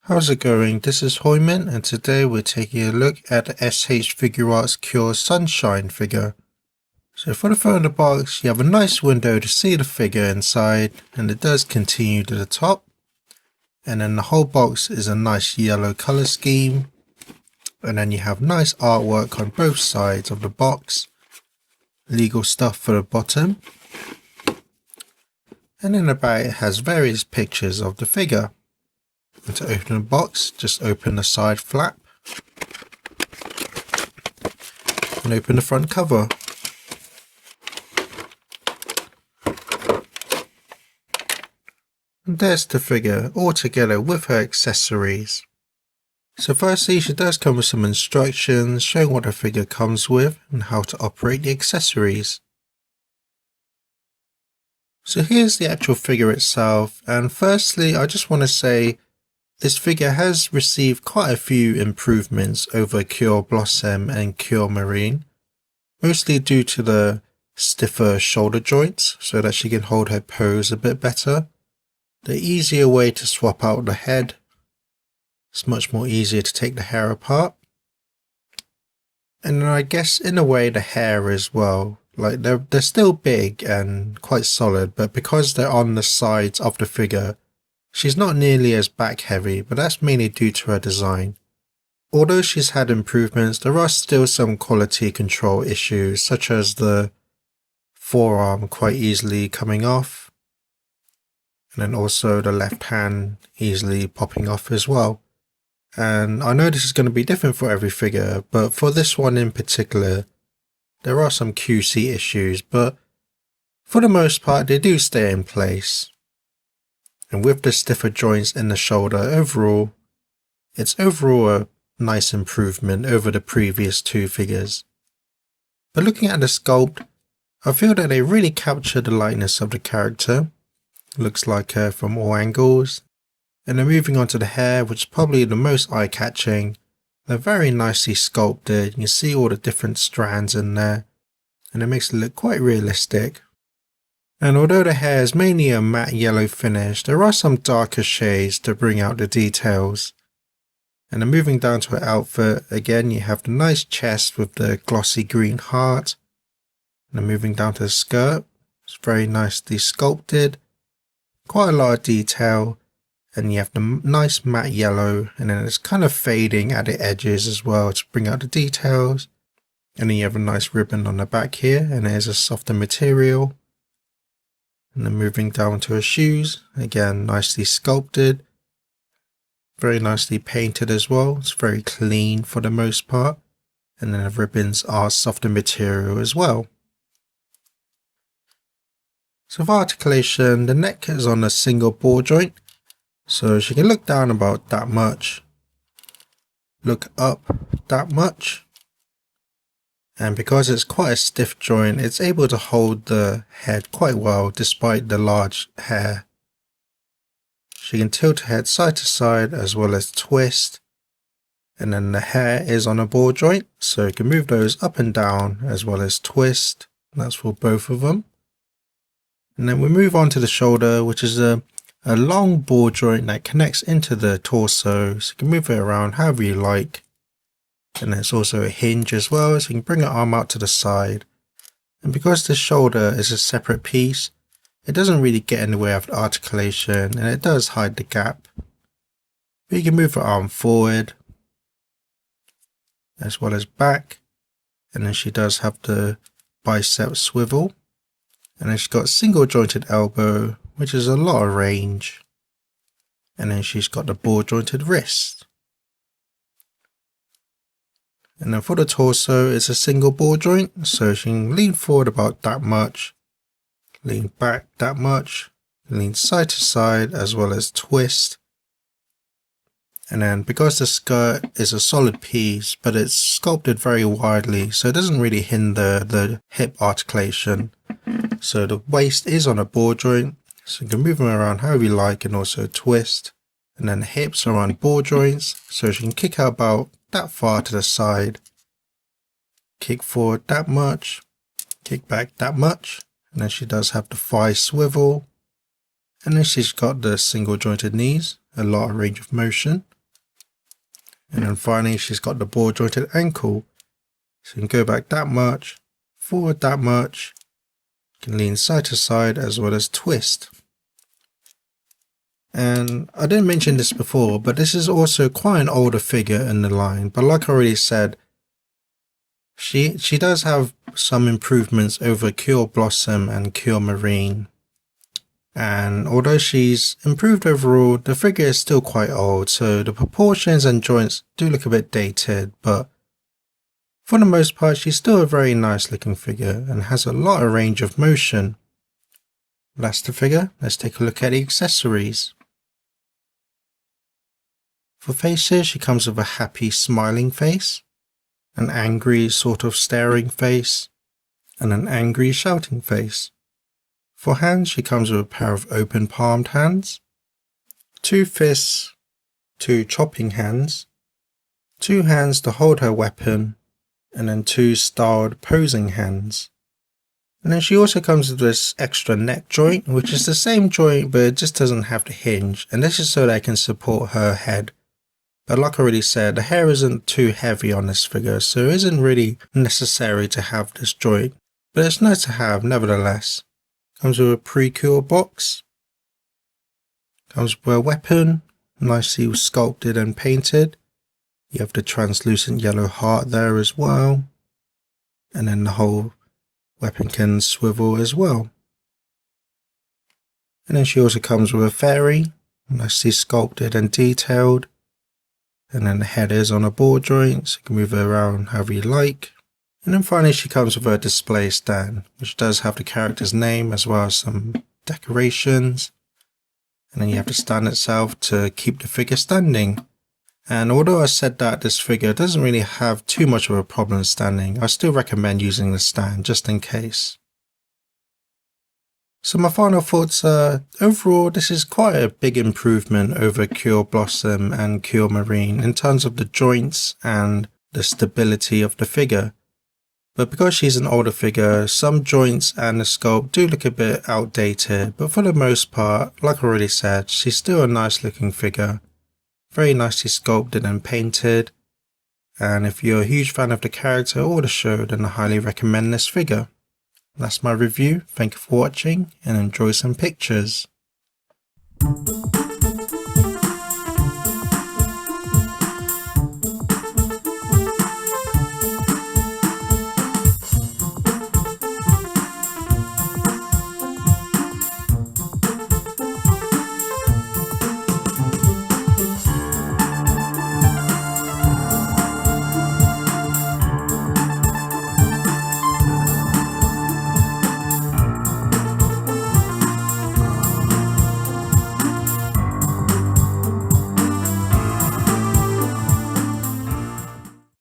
How's it going? This is Hoiman, and today we're taking a look at the S.H.Figuarts Cure Sunshine figure. So for the front of the box, you have a nice window to see the figure inside, and it does continue to the top. And then the whole box is a nice yellow color scheme. And then you have nice artwork on both sides of the box. Legal stuff for the bottom. And in the back it has various pictures of the figure. And to open the box, just open the side flap and open the front cover. And there's the figure all together with her accessories. So firstly, she does come with some instructions showing what the figure comes with and how to operate the accessories. So here's the actual figure itself, and firstly I just want to say this figure has received quite a few improvements over Cure Blossom and Cure Marine, mostly due to the stiffer shoulder joints so that she can hold her pose a bit better. The easier way to swap out the head. It's much more easier to take the hair apart. And then I guess in a way the hair as well. Like they're still big and quite solid, but because they're on the sides of the figure, she's not nearly as back heavy, but that's mainly due to her design. Although she's had improvements, there are still some quality control issues, such as the forearm quite easily coming off, and then also the left hand easily popping off as well. And I know this is going to be different for every figure, but for this one in particular, there are some QC issues, but for the most part they do stay in place. And with the stiffer joints in the shoulder overall, it's overall a nice improvement over the previous two figures. But looking at the sculpt, I feel that they really capture the likeness of the character. Looks like her from all angles. And then moving on to the hair, which is probably the most eye-catching. They're very nicely sculpted. You can see all the different strands in there, and it makes it look quite realistic. And although the hair is mainly a matte yellow finish, there are some darker shades to bring out the details. And then moving down to her outfit, again you have the nice chest with the glossy green heart. And then moving down to the skirt, it's very nicely sculpted, quite a lot of detail. And you have the nice matte yellow, and then it's kind of fading at the edges as well to bring out the details. And then you have a nice ribbon on the back here, and there's a softer material. And then moving down to her shoes, again nicely sculpted, very nicely painted as well. It's very clean for the most part. And then the ribbons are softer material as well. So for articulation, the neck is on a single ball joint. So she can look down about that much, look up that much, and because it's quite a stiff joint, it's able to hold the head quite well despite the large hair. She can tilt her head side to side as well as twist, and then the hair is on a ball joint, so you can move those up and down as well as twist. That's for both of them. And then we move on to the shoulder, which is a long ball joint that connects into the torso, so you can move it around however you like. And there's also a hinge as well, so you can bring your arm out to the side. And because the shoulder is a separate piece, it doesn't really get in the way of the articulation, and it does hide the gap. But you can move your arm forward as well as back, and then she does have the bicep swivel. And then she's got a single jointed elbow, which is a lot of range. And then she's got the ball jointed wrist. And then for the torso, it's a single ball joint, so she can lean forward about that much, lean back that much, lean side to side as well as twist. And then because the skirt is a solid piece, but it's sculpted very widely, so it doesn't really hinder the hip articulation. So the waist is on a ball joint, so you can move them around however you like and also twist. And then the hips are on ball joints, so she can kick out about that far to the side, kick forward that much, kick back that much, and then she does have the thigh swivel, and then she's got the single jointed knees, a lot of range of motion. And then finally she's got the ball jointed ankle. So you can go back that much, forward that much. You can lean side to side as well as twist. And I didn't mention this before, but this is also quite an older figure in the line. But like I already said, she does have some improvements over Cure Blossom and Cure Marine. And although she's improved overall, the figure is still quite old, so the proportions and joints do look a bit dated, but for the most part she's still a very nice looking figure and has a lot of range of motion. That's the figure. Let's take a look at the accessories. For faces, she comes with a happy smiling face, an angry sort of staring face, and an angry shouting face. For hands, she comes with a pair of open palmed hands, 2 fists, 2 chopping hands, 2 hands to hold her weapon, and then 2 styled posing hands. And then she also comes with this extra neck joint, which is the same joint but it just doesn't have the hinge, and this is so that it can support her head. But like I already said, the hair isn't too heavy on this figure, so it isn't really necessary to have this joint, but it's nice to have nevertheless. Comes with a Precure box, comes with a weapon, nicely sculpted and painted. You have the translucent yellow heart there as well, and then the whole weapon can swivel as well. And then she also comes with a fairy, nicely sculpted and detailed. And then the head is on a ball joint, so you can move it around however you like. And then finally she comes with a display stand, which does have the character's name as well as some decorations. And then you have the stand itself to keep the figure standing. And although I said that this figure doesn't really have too much of a problem standing, I still recommend using the stand just in case. So my final thoughts are, overall this is quite a big improvement over Cure Blossom and Cure Marine in terms of the joints and the stability of the figure. But because she's an older figure, some joints and the sculpt do look a bit outdated, but for the most part, like I already said, she's still a nice looking figure. Very nicely sculpted and painted. And if you're a huge fan of the character or the show, then I highly recommend this figure. That's my review. Thank you for watching and enjoy some pictures.